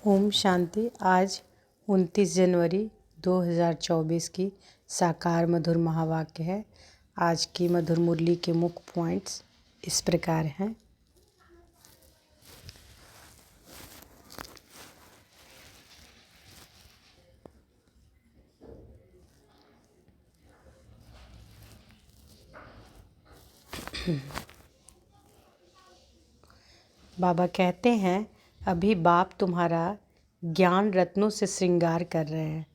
ओम शांति। आज 29 जनवरी 2024 की साकार मधुर महावाक्य है। आज की मधुर मुरली के मुख्य पॉइंट्स इस प्रकार हैं। बाबा कहते हैं, अभी बाप तुम्हारा ज्ञान रत्नों से श्रृंगार कर रहे हैं,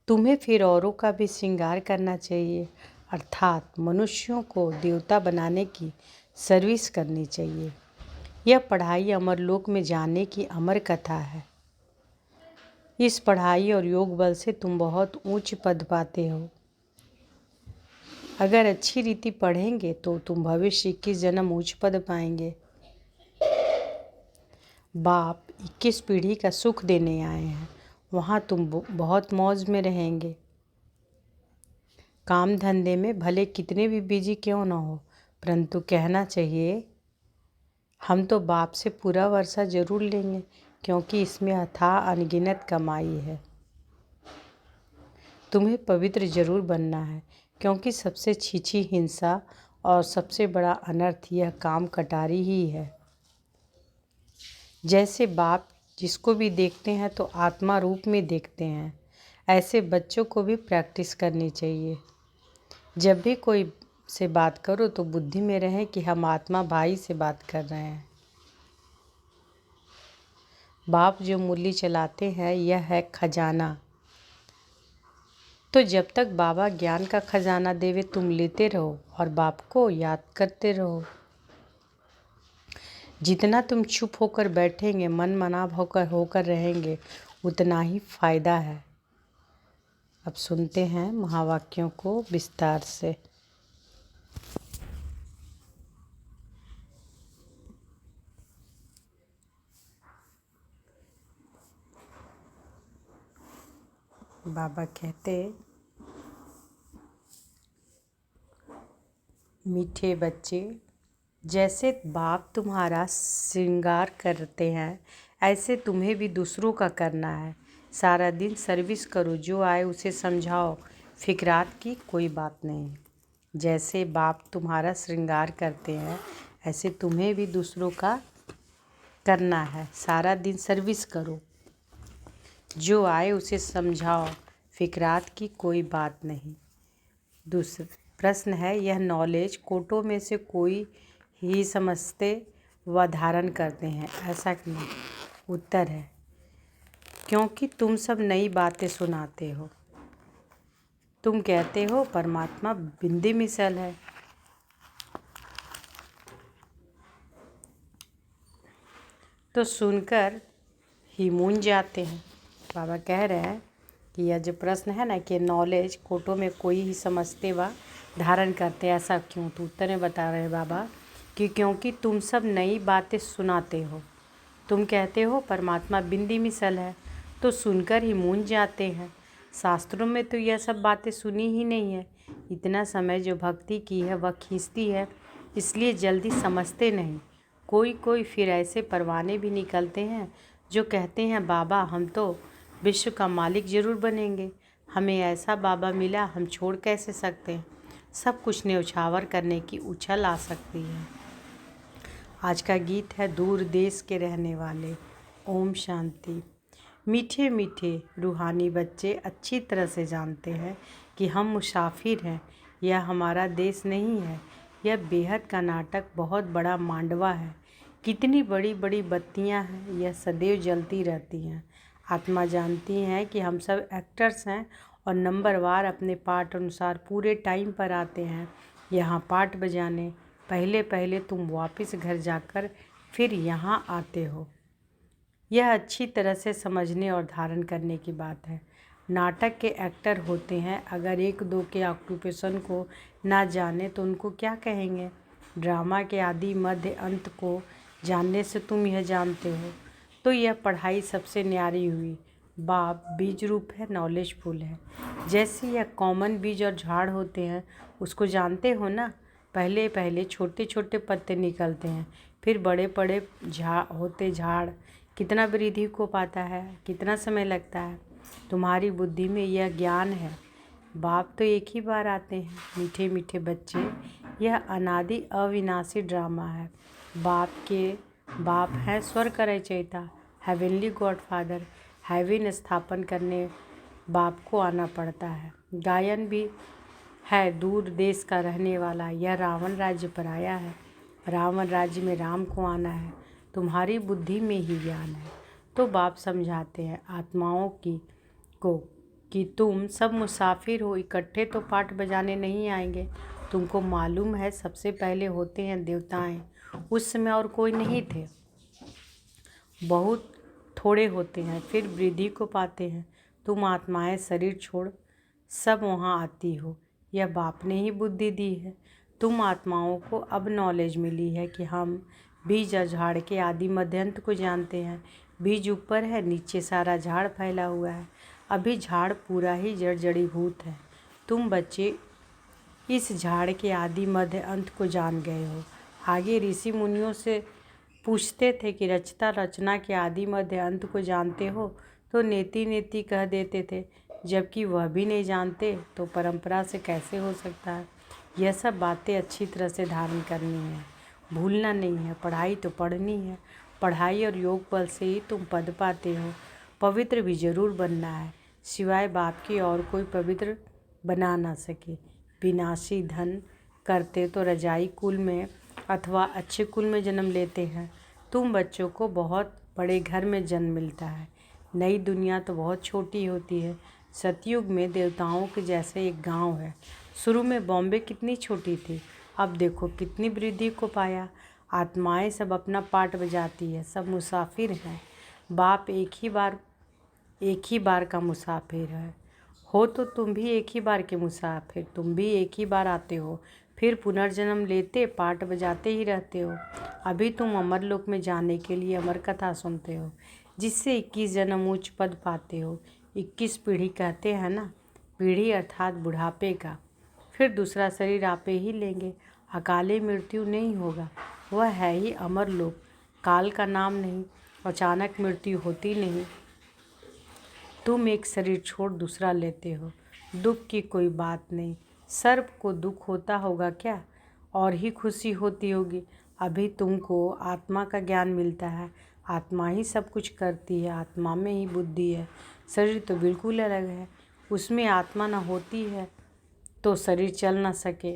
तुम्हें फिर औरों का भी श्रृंगार करना चाहिए, अर्थात मनुष्यों को देवता बनाने की सर्विस करनी चाहिए। यह पढ़ाई अमरलोक में जाने की अमर कथा है। इस पढ़ाई और योग बल से तुम बहुत ऊंच पद पाते हो। अगर अच्छी रीति पढ़ेंगे तो तुम भविष्य 21 जन्म ऊंच पद पाएंगे। बाप 21 पीढ़ी का सुख देने आए हैं, वहाँ तुम बहुत मौज में रहेंगे। काम धंधे में भले कितने भी बिजी क्यों ना हो, परंतु कहना चाहिए हम तो बाप से पूरा वर्षा जरूर लेंगे, क्योंकि इसमें अथाह अनगिनत कमाई है। तुम्हें पवित्र जरूर बनना है, क्योंकि सबसे छीछी हिंसा और सबसे बड़ा अनर्थ यह काम कटारी ही है। जैसे बाप जिसको भी देखते हैं तो आत्मा रूप में देखते हैं, ऐसे बच्चों को भी प्रैक्टिस करनी चाहिए। जब भी कोई से बात करो तो बुद्धि में रहे कि हम आत्मा भाई से बात कर रहे हैं। बाप जो मुरली चलाते हैं यह है खजाना। तो जब तक बाबा ज्ञान का खजाना देवे तुम लेते रहो और बाप को याद करते रहो। जितना तुम चुप होकर बैठेंगे, मन मनाव होकर रहेंगे, उतना ही फायदा है। अब सुनते हैं महावाक्यों को विस्तार से। बाबा कहते, मीठे बच्चे, जैसे बाप तुम्हारा श्रृंगार करते हैं, ऐसे तुम्हें भी दूसरों का करना है। सारा दिन सर्विस करो, जो आए उसे समझाओ, फिक्रात की कोई बात नहीं। जैसे बाप तुम्हारा श्रृंगार करते हैं, ऐसे तुम्हें भी दूसरों का करना है। सारा दिन सर्विस करो, जो आए उसे समझाओ, फिक्रात की कोई बात नहीं। दूसरा प्रश्न है, यह नॉलेज कोटों में से कोई ही समझते व धारण करते हैं, ऐसा क्यों? उत्तर है, क्योंकि तुम सब नई बातें सुनाते हो। तुम कहते हो परमात्मा बिंदी मिसल है। तो सुनकर ही मूंझ जाते हैं। बाबा कह रहे हैं कि यह जो प्रश्न है ना कि नॉलेज कोटों में कोई ही समझते व धारण करते, ऐसा क्यों? तो उत्तर में बता रहे हैं बाबा कि क्योंकि तुम सब नई बातें सुनाते हो। तुम कहते हो परमात्मा बिंदी मिसल है, तो सुनकर ही मूंझ जाते हैं। शास्त्रों में तो यह सब बातें सुनी ही नहीं है। इतना समय जो भक्ति की है वह खींचती है, इसलिए जल्दी समझते नहीं। कोई कोई फिर ऐसे परवाने भी निकलते हैं जो कहते हैं बाबा हम तो विश्व का मालिक जरूर बनेंगे, हमें ऐसा बाबा मिला, हम छोड़ कैसे सकते हैं। सब कुछ न्यौछावर करने की उछल आ सकती है। आज का गीत है दूर देश के रहने वाले। ओम शांति। मीठे मीठे रूहानी बच्चे अच्छी तरह से जानते हैं कि हम मुसाफिर हैं, यह हमारा देश नहीं है। यह बेहद का नाटक बहुत बड़ा मांडवा है। कितनी बड़ी बड़ी बत्तियां हैं, यह सदैव जलती रहती हैं। आत्मा जानती हैं कि हम सब एक्टर्स हैं और नंबरवार अपने पाठ अनुसार पूरे टाइम पर आते हैं यहाँ पाठ बजाने। पहले पहले तुम वापस घर जाकर फिर यहाँ आते हो। यह अच्छी तरह से समझने और धारण करने की बात है। नाटक के एक्टर होते हैं, अगर एक दो के ऑक्यूपेशन को ना जाने तो उनको क्या कहेंगे। ड्रामा के आदि मध्य अंत को जानने से तुम यह जानते हो, तो यह पढ़ाई सबसे न्यारी हुई। बाप बीज रूप है, नॉलेजफुल है। जैसे यह कॉमन बीज और झाड़ होते हैं, उसको जानते हो ना। पहले पहले छोटे छोटे पत्ते निकलते हैं, फिर बड़े बड़े झाड़। कितना वृद्धि को पाता है, कितना समय लगता है। तुम्हारी बुद्धि में यह ज्ञान है। बाप तो एक ही बार आते हैं। मीठे मीठे बच्चे, यह अनादि अविनाशी ड्रामा है। बाप हैं स्वर्ग का रचयिता, हेवनली गॉड फादर। हेवन स्थापन करने बाप को आना पड़ता है। गायन भी है दूर देश का रहने वाला, यह रावण राज्य पर आया है। रावण राज्य में राम को आना है। तुम्हारी बुद्धि में ही ज्ञान है। तो बाप समझाते हैं आत्माओं को कि तुम सब मुसाफिर हो, इकट्ठे तो पाठ बजाने नहीं आएंगे। तुमको मालूम है सबसे पहले होते हैं देवताएं। उस समय और कोई नहीं थे, बहुत थोड़े होते हैं, फिर वृद्धि को पाते हैं। तुम आत्माएं शरीर छोड़ सब वहाँ आती हो। यह बाप ने ही बुद्धि दी है। तुम आत्माओं को अब नॉलेज मिली है कि हम बीज और झाड़ के आदि मध्यंत को जानते हैं। बीज ऊपर है, नीचे सारा झाड़ फैला हुआ है। अभी झाड़ पूरा ही जड़ीभूत है। तुम बच्चे इस झाड़ के आदि मध्य अंत को जान गए हो। आगे ऋषि मुनियों से पूछते थे कि रचता रचना के आदि मध्य अंत को जानते हो, तो नेति नेति कह देते थे। जबकि वह भी नहीं जानते तो परंपरा से कैसे हो सकता है। यह सब बातें अच्छी तरह से धारण करनी है, भूलना नहीं है। पढ़ाई तो पढ़नी है। पढ़ाई और योग बल से ही तुम पद पाते हो। पवित्र भी जरूर बनना है, सिवाय बाप की और कोई पवित्र बना ना सके। विनाशी धन करते तो रजाई कुल में अथवा अच्छे कुल में जन्म लेते हैं। तुम बच्चों को बहुत बड़े घर में जन्म मिलता है। नई दुनिया तो बहुत छोटी होती है। सतयुग में देवताओं के जैसे एक गांव है। शुरू में बॉम्बे कितनी छोटी थी, अब देखो कितनी वृद्धि को पाया। आत्माएं सब अपना पाठ बजाती है, सब मुसाफिर हैं। बाप एक ही बार का मुसाफिर है। हो तो तुम भी एक ही बार के मुसाफिर, तुम भी एक ही बार आते हो, फिर पुनर्जन्म लेते पाठ बजाते ही रहते हो। अभी तुम अमरलोक में जाने के लिए अमर कथा सुनते हो, जिससे 21 जन्म उच्च पद पाते हो। 21 पीढ़ी कहते हैं ना, पीढ़ी अर्थात बुढ़ापे का। फिर दूसरा शरीर आपे ही लेंगे। अकाले मृत्यु नहीं होगा, वह है ही अमरलोक। काल का नाम नहीं, अचानक मृत्यु होती नहीं। तुम एक शरीर छोड़ दूसरा लेते हो, दुख की कोई बात नहीं। सर्प को दुख होता होगा क्या, और ही खुशी होती होगी। अभी तुमको आत्मा का ज्ञान मिलता है। आत्मा ही सब कुछ करती है, आत्मा में ही बुद्धि है। शरीर तो बिल्कुल अलग है, उसमें आत्मा न होती है तो शरीर चल ना सके।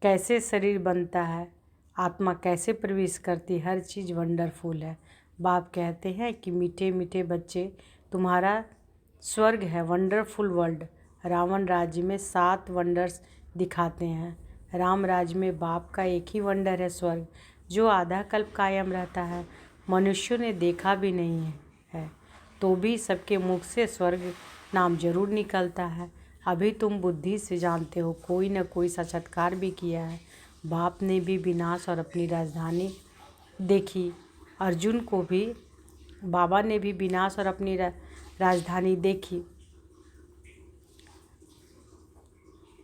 कैसे शरीर बनता है, आत्मा कैसे प्रवेश करती, हर चीज़ वंडरफुल है। बाप कहते हैं कि मीठे मीठे बच्चे, तुम्हारा स्वर्ग है वंडरफुल वर्ल्ड। रावण राज्य में 7 वंडर्स दिखाते हैं। राम राज्य में बाप का एक ही वंडर है स्वर्ग, जो आधा कल्प कायम रहता है। मनुष्यों ने देखा भी नहीं है तो भी सबके मुख से स्वर्ग नाम जरूर निकलता है। अभी तुम बुद्धि से जानते हो, कोई न कोई साक्षात्कार भी किया है। बाप ने भी विनाश और अपनी राजधानी देखी। अर्जुन को भी बाबा ने भी विनाश और अपनी राजधानी देखी।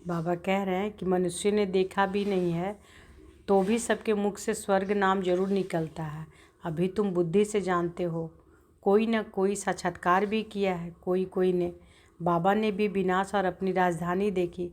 बाबा कह रहे हैं कि मनुष्य ने देखा भी नहीं है तो भी सबके मुख से स्वर्ग नाम जरूर निकलता है। अभी तुम बुद्धि से जानते हो, कोई न कोई साक्षात्कार भी किया है, कोई ने। बाबा ने भी विनाश और अपनी राजधानी देखी।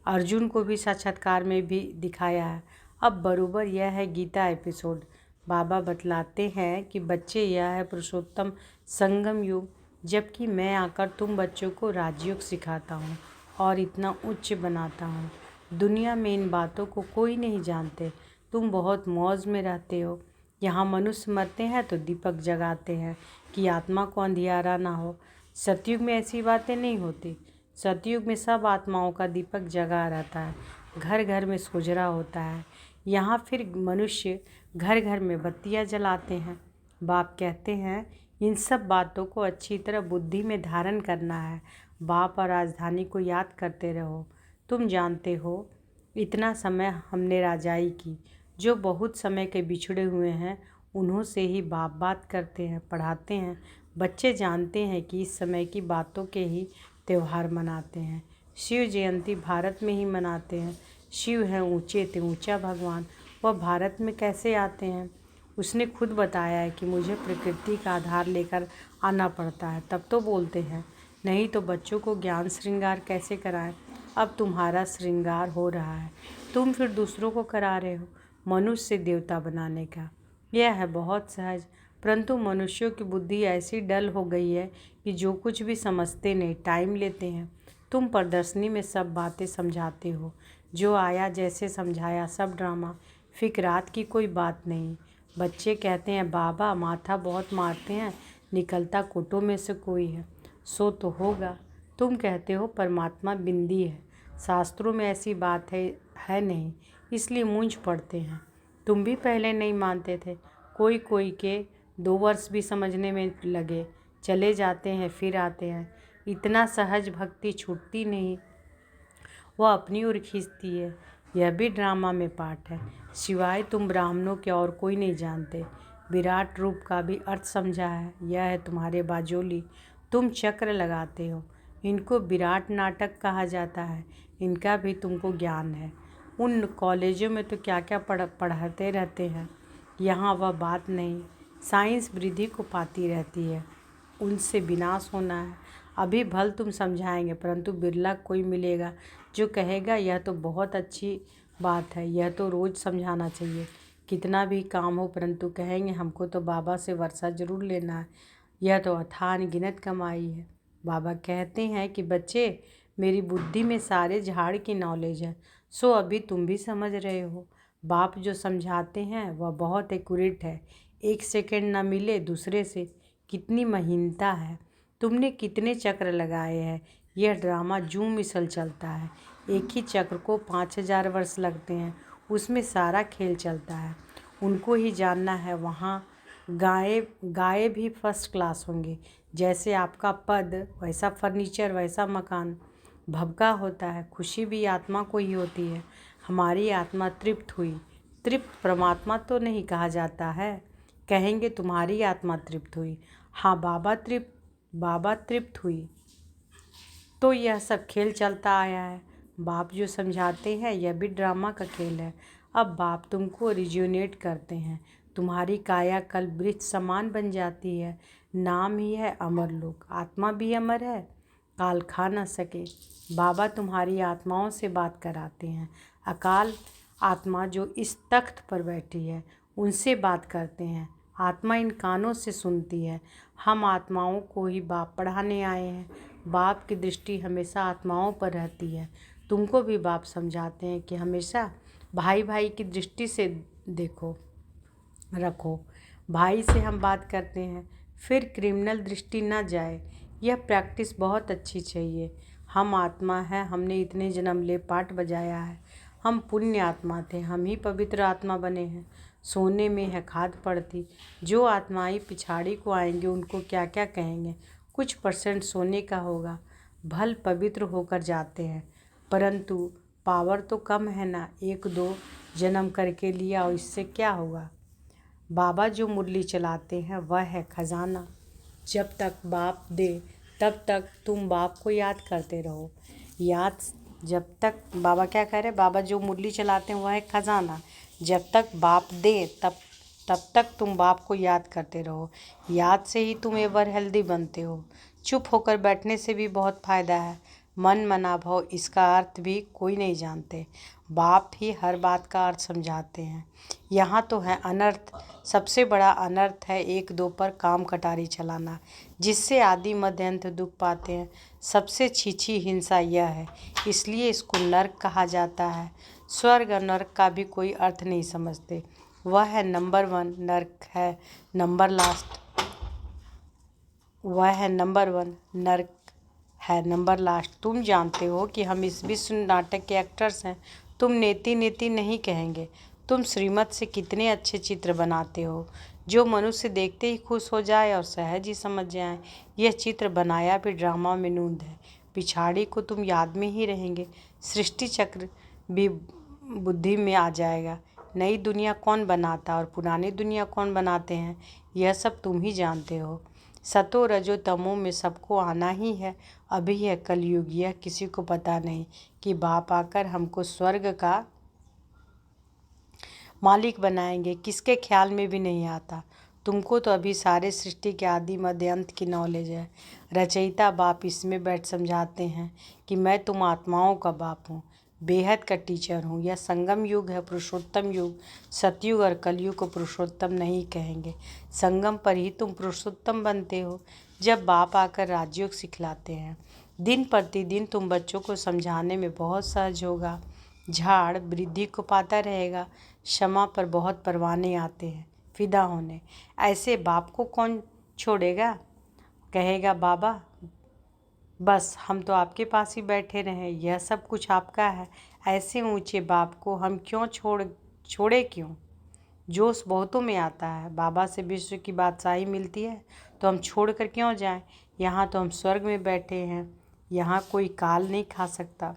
अर्जुन को भी साक्षात्कार में भी दिखाया है। अब बरोबर यह है गीता एपिसोड। बाबा बतलाते हैं कि बच्चे, यह है पुरुषोत्तम संगम युग, जबकि मैं आकर तुम बच्चों को राजयोग सिखाता हूँ और इतना उच्च बनाता हूँ। दुनिया में इन बातों को कोई नहीं जानते। तुम बहुत मौज में रहते हो। यहाँ मनुष्य मरते हैं तो दीपक जगाते हैं कि आत्मा को अंधियारा ना हो। सतयुग में ऐसी बातें नहीं होती। सतयुग में सब आत्माओं का दीपक जगा रहता है, घर घर में सुजरा होता है। यहाँ फिर मनुष्य घर घर में बत्तियाँ जलाते हैं। बाप कहते हैं इन सब बातों को अच्छी तरह बुद्धि में धारण करना है। बाप और राजधानी को याद करते रहो। तुम जानते हो इतना समय हमने राजाई की। जो बहुत समय के बिछड़े हुए हैं उन्हों से ही बाप बात करते हैं, पढ़ाते हैं। बच्चे जानते हैं कि इस समय की बातों के ही त्यौहार मनाते हैं। शिव जयंती भारत में ही मनाते हैं। शिव है ऊंचे ते ऊंचा भगवान, वह भारत में कैसे आते हैं। उसने खुद बताया है कि मुझे प्रकृति का आधार लेकर आना पड़ता है, तब तो बोलते हैं, नहीं तो बच्चों को ज्ञान श्रृंगार कैसे कराएं। अब तुम्हारा श्रृंगार हो रहा है, तुम फिर दूसरों को करा रहे हो, मनुष्य से देवता बनाने का। यह है बहुत सहज, परंतु मनुष्यों की बुद्धि ऐसी डल हो गई है कि जो कुछ भी समझते नहीं, टाइम लेते हैं। तुम प्रदर्शनी में सब बातें समझाते हो, जो आया जैसे समझाया, सब ड्रामा, फिक्रात की कोई बात नहीं। बच्चे कहते हैं बाबा माथा बहुत मारते हैं, निकलता कोटों में से कोई है। सो तो होगा। तुम कहते हो परमात्मा बिंदी है, शास्त्रों में ऐसी बात है नहीं, इसलिए मूंझ पड़ते हैं। तुम भी पहले नहीं मानते थे, कोई कोई के 2 वर्ष भी समझने में लगे, चले जाते हैं फिर आते हैं। इतना सहज भक्ति छूटती नहीं, वह अपनी ओर खींचती है। यह भी ड्रामा में पार्ट है, सिवाय तुम ब्राह्मणों के और कोई नहीं जानते। विराट रूप का भी अर्थ समझा है, यह है तुम्हारे बाजोली। तुम चक्र लगाते हो, इनको विराट नाटक कहा जाता है, इनका भी तुमको ज्ञान है। उन कॉलेजों में तो क्या क्या पढ़ाते रहते हैं, यहाँ वह बात नहीं। साइंस वृद्धि को पाती रहती है, उनसे विनाश होना है। अभी भल तुम समझाएंगे, परंतु बिरला कोई मिलेगा जो कहेगा यह तो बहुत अच्छी बात है, यह तो रोज़ समझाना चाहिए। कितना भी काम हो, परंतु कहेंगे हमको तो बाबा से वर्षा जरूर लेना है, यह तो अथाह अनगिनत कमाई है। बाबा कहते हैं कि बच्चे, मेरी बुद्धि में सारे झाड़ की नॉलेज है, सो अभी तुम भी समझ रहे हो। बाप जो समझाते हैं वह बहुत एक्यूरेट है, 1 सेकंड न मिले दूसरे से। कितनी महीनता है, तुमने कितने चक्र लगाए हैं। यह ड्रामा जूं मिसल चलता है, एक ही चक्र को 5000 वर्ष लगते हैं, उसमें सारा खेल चलता है। उनको ही जानना है। वहाँ गाय भी फर्स्ट क्लास होंगे, जैसे आपका पद वैसा फर्नीचर वैसा मकान। भबका होता है, खुशी भी आत्मा को ही होती है। हमारी आत्मा तृप्त हुई। तृप्त परमात्मा तो नहीं कहा जाता है, कहेंगे तुम्हारी आत्मा तृप्त हुई। हाँ, बाबा तृप्त हुई। तो यह सब खेल चलता आया है। बाप जो समझाते हैं यह भी ड्रामा का खेल है। अब बाप तुमको रिज्यूनेट करते हैं, तुम्हारी काया कल वृक्ष समान बन जाती है। नाम ही है अमर लोक, आत्मा भी अमर है, काल खा न सके। बाबा तुम्हारी आत्माओं से बात कराते हैं। अकाल आत्मा जो इस तख्त पर बैठी है उनसे बात करते हैं। आत्मा इन कानों से सुनती है। हम आत्माओं को ही बाप पढ़ाने आए हैं। बाप की दृष्टि हमेशा आत्माओं पर रहती है। तुमको भी बाप समझाते हैं कि हमेशा भाई भाई की दृष्टि से रखो। भाई से हम बात करते हैं, फिर क्रिमिनल दृष्टि न जाए। यह प्रैक्टिस बहुत अच्छी चाहिए। हम आत्मा है, हमने इतने जन्म ले पाठ बजाया है। हम पुण्य आत्मा थे, हम ही पवित्र आत्मा बने हैं। सोने में है खाद पड़ती। जो आत्माएं पिछाड़ी को आएंगे उनको क्या क्या कहेंगे, कुछ % सोने का होगा। भल पवित्र होकर जाते हैं, परंतु पावर तो कम है ना। 1-2 जन्म करके लिया और इससे क्या होगा। बाबा जो मुरली चलाते हैं वह है खजाना। जब तक बाप दे तब तक तुम बाप को याद करते रहो। जब तक बाबा क्या कह रहे हैं, बाबा जो मुरली चलाते हैं वह है खजाना। जब तक बाप दे तब तक तुम बाप को याद करते रहो। याद से ही तुम एवर हेल्दी बनते हो। चुप होकर बैठने से भी बहुत फ़ायदा है। मन मना भव, इसका अर्थ भी कोई नहीं जानते, बाप ही हर बात का अर्थ समझाते हैं। यहाँ तो है अनर्थ। सबसे बड़ा अनर्थ है 1-2 पर काम कटारी चलाना, जिससे आदि मध्य अंत दुख पाते हैं। सबसे छीछी हिंसा यह है, इसलिए इसको नर्क कहा जाता है। स्वर्ग और नर्क का भी कोई अर्थ नहीं समझते। वह है नंबर 1, नर्क है नंबर लास्ट। वह है नंबर 1, नर्क है नंबर लास्ट। तुम जानते हो कि हम इस विश्व नाटक के एक्टर्स हैं। तुम नेति नेति नहीं कहेंगे। तुम श्रीमत से कितने अच्छे चित्र बनाते हो, जो मनुष्य देखते ही खुश हो जाए और सहज ही समझ जाए। यह चित्र बनाया भी ड्रामा में नूंद है। पिछाड़ी को तुम याद में ही रहेंगे, सृष्टि चक्र भी बुद्धि में आ जाएगा। नई दुनिया कौन बनाता और पुरानी दुनिया कौन बनाते हैं, यह सब तुम ही जानते हो। सतो रजो तमो में सबको आना ही है। अभी है कलयुग, यह किसी को पता नहीं कि बाप आकर हमको स्वर्ग का मालिक बनाएंगे, किसके ख्याल में भी नहीं आता। तुमको तो अभी सारे सृष्टि के आदि मध्य अंत की नॉलेज है। रचयिता बाप इसमें बैठ समझाते हैं कि मैं तुम आत्माओं का बाप हूँ, बेहद का टीचर हूँ। यह संगम युग है, पुरुषोत्तम युग। सतयुग और कलयुग को पुरुषोत्तम नहीं कहेंगे। संगम पर ही तुम पुरुषोत्तम बनते हो, जब बाप आकर राजयोग सिखलाते हैं। दिन प्रतिदिन तुम बच्चों को समझाने में बहुत सहज होगा। झाड़ वृद्धि को पाता रहेगा। क्षमा पर बहुत परवाने आते हैं फिदा होने। ऐसे बाप को कौन छोड़ेगा। कहेगा बाबा बस हम तो आपके पास ही बैठे रहें, यह सब कुछ आपका है। ऐसे ऊंचे बाप को हम क्यों छोड़े क्यों। जोश बहुतों में आता है। बाबा से विश्व की बादशाही मिलती है तो हम छोड़कर क्यों जाएं। यहाँ तो हम स्वर्ग में बैठे हैं, यहाँ कोई काल नहीं खा सकता।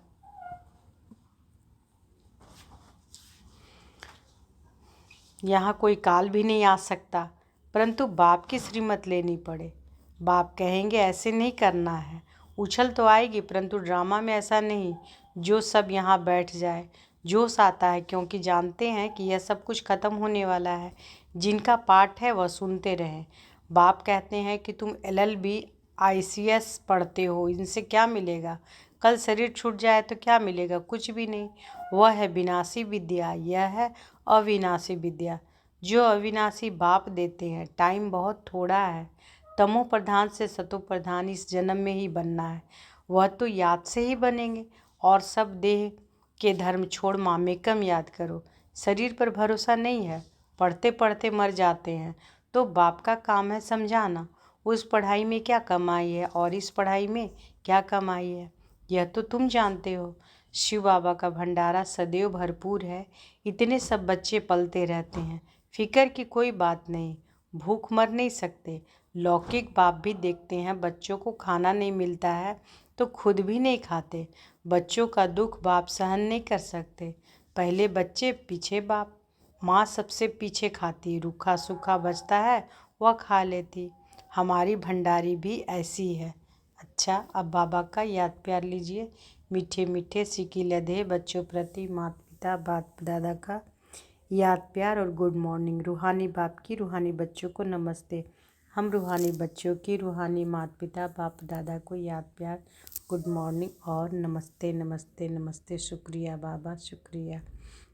यहाँ कोई काल भी नहीं आ सकता, परंतु बाप की श्रीमत लेनी पड़े। बाप कहेंगे ऐसे नहीं करना है। उछल तो आएगी, परंतु ड्रामा में ऐसा नहीं जो सब यहाँ बैठ जाए। जोश आता है क्योंकि जानते हैं कि यह सब कुछ खत्म होने वाला है। जिनका पाठ है वह सुनते रहें। बाप कहते हैं कि तुम LLB ICS पढ़ते हो, इनसे क्या मिलेगा। कल शरीर छूट जाए तो क्या मिलेगा, कुछ भी नहीं। वह है विनाशी विद्या, यह है अविनाशी विद्या जो अविनाशी बाप देते हैं। टाइम बहुत थोड़ा है। तमो प्रधान से सतो प्रधान इस जन्म में ही बनना है। वह तो याद से ही बनेंगे। और सब देह के धर्म छोड़ मामेकम याद करो। शरीर पर भरोसा नहीं है, पढ़ते पढ़ते मर जाते हैं। तो बाप का काम है समझाना। उस पढ़ाई में क्या कमाई है और इस पढ़ाई में क्या कमाई है, यह तो तुम जानते हो। शिव बाबा का भंडारा सदैव भरपूर है। इतने सब बच्चे पलते रहते हैं, फिक्र की कोई बात नहीं। भूख मर नहीं सकते। लौकिक बाप भी देखते हैं बच्चों को खाना नहीं मिलता है तो खुद भी नहीं खाते। बच्चों का दुख बाप सहन नहीं कर सकते। पहले बच्चे पीछे बाप। माँ सबसे पीछे खाती, रूखा सूखा बचता है वह खा लेती। हमारी भंडारी भी ऐसी है। अच्छा, अब बाबा का याद प्यार लीजिए। मीठे मीठे सिकी लधे बच्चों प्रति माता पिता बाप दादा का याद प्यार और गुड मॉर्निंग। रूहानी बाप की रूहानी बच्चों को नमस्ते। हम रूहानी बच्चों की रूहानी माता पिता बाप दादा को याद प्यार, गुड मॉर्निंग और नमस्ते नमस्ते नमस्ते। शुक्रिया बाबा, शुक्रिया।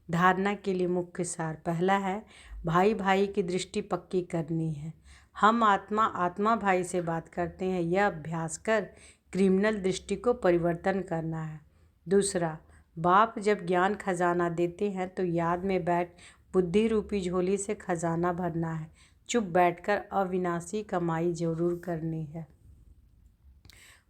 धारणा के लिए मुख्य सार पहला है, भाई भाई की दृष्टि पक्की करनी है। हम आत्मा आत्मा भाई से बात करते हैं, यह अभ्यास कर क्रिमिनल दृष्टि को परिवर्तन करना है। दूसरा, बाप जब ज्ञान खजाना देते हैं तो याद में बैठ बुद्धि रूपी झोली से खजाना भरना है। चुप बैठकर अविनाशी कमाई जरूर करनी है।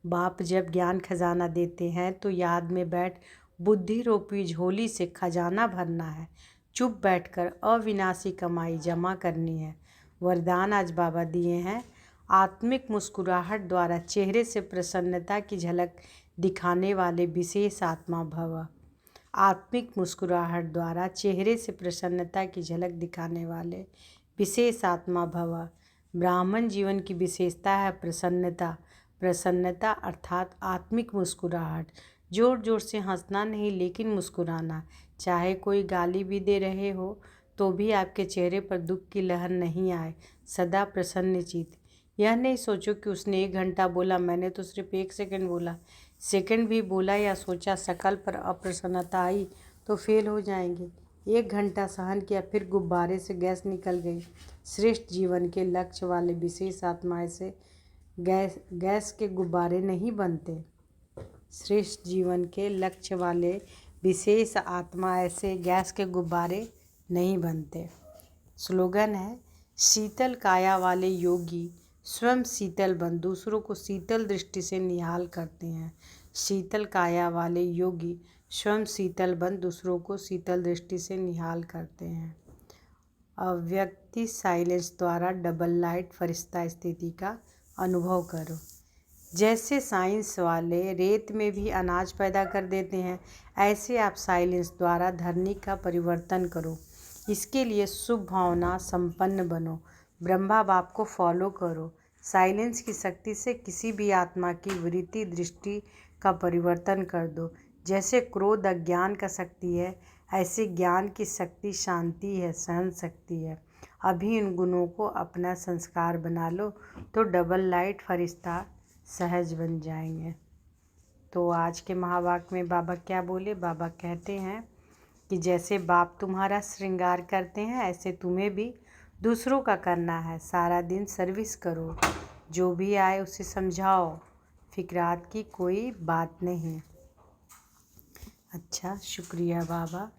बाप जब ज्ञान खजाना देते हैं तो याद में बैठ बुद्धि रूपी झोली से खजाना भरना है। चुप बैठकर अविनाशी कमाई जमा करनी है। वरदान आज बाबा दिए हैं। आत्मिक मुस्कुराहट द्वारा चेहरे से प्रसन्नता की झलक दिखाने वाले विशेष आत्मा भव। आत्मिक मुस्कुराहट द्वारा चेहरे से प्रसन्नता की झलक दिखाने वाले विशेष आत्मा भव। ब्राह्मण जीवन की विशेषता है प्रसन्नता। प्रसन्नता अर्थात आत्मिक मुस्कुराहट। जोर जोर से हंसना नहीं, लेकिन मुस्कुराना। चाहे कोई गाली भी दे रहे हो तो भी आपके चेहरे पर दुख की लहर नहीं आए। सदा प्रसन्न चित्त। यह नहीं सोचो कि उसने 1 घंटा बोला, मैंने तो सिर्फ 1 सेकंड बोला। सेकंड भी बोला या सोचा, शकल पर अप्रसन्नता आई तो फेल हो जाएंगे। 1 घंटा सहन किया, फिर गुब्बारे से गैस निकल गई। श्रेष्ठ जीवन के लक्ष्य वाले विशेष आत्माएं से गैस के गुब्बारे नहीं बनते। श्रेष्ठ जीवन के लक्ष्य वाले विशेष आत्मा ऐसे गैस के गुब्बारे नहीं बनते। स्लोगन है, शीतल काया वाले योगी स्वयं शीतल बन दूसरों को शीतल दृष्टि से निहाल करते हैं। शीतल काया वाले योगी स्वयं शीतल बन दूसरों को शीतल दृष्टि से निहाल करते हैं। अव्यक्ति साइलेंस द्वारा डबल लाइट फरिश्ता स्थिति का अनुभव करो। जैसे साइंस वाले रेत में भी अनाज पैदा कर देते हैं, ऐसे आप साइलेंस द्वारा धरनी का परिवर्तन करो। इसके लिए शुभ भावना संपन्न बनो। ब्रह्मा बाप को फॉलो करो। साइलेंस की शक्ति से किसी भी आत्मा की वृत्ति दृष्टि का परिवर्तन कर दो। जैसे क्रोध अज्ञान का शक्ति है, ऐसे ज्ञान की शक्ति शांति है, सहन शक्ति है। अभी इन गुणों को अपना संस्कार बना लो तो डबल लाइट फरिश्ता सहज बन जाएंगे। तो आज के महावाक्य में बाबा क्या बोले? बाबा कहते हैं कि जैसे बाप तुम्हारा श्रृंगार करते हैं ऐसे तुम्हें भी दूसरों का करना है। सारा दिन सर्विस करो, जो भी आए उसे समझाओ, फिक्रात की कोई बात नहीं। अच्छा, शुक्रिया बाबा,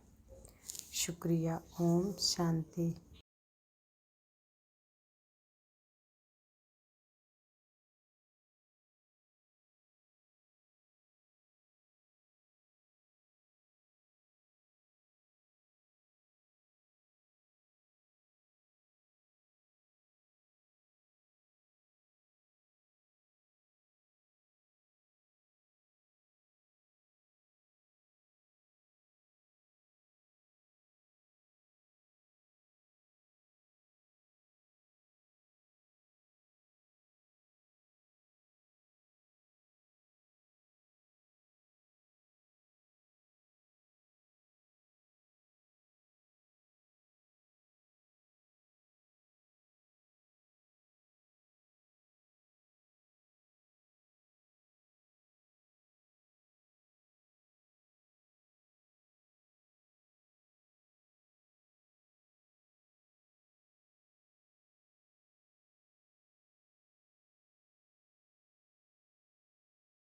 शुक्रिया। ओम शांति।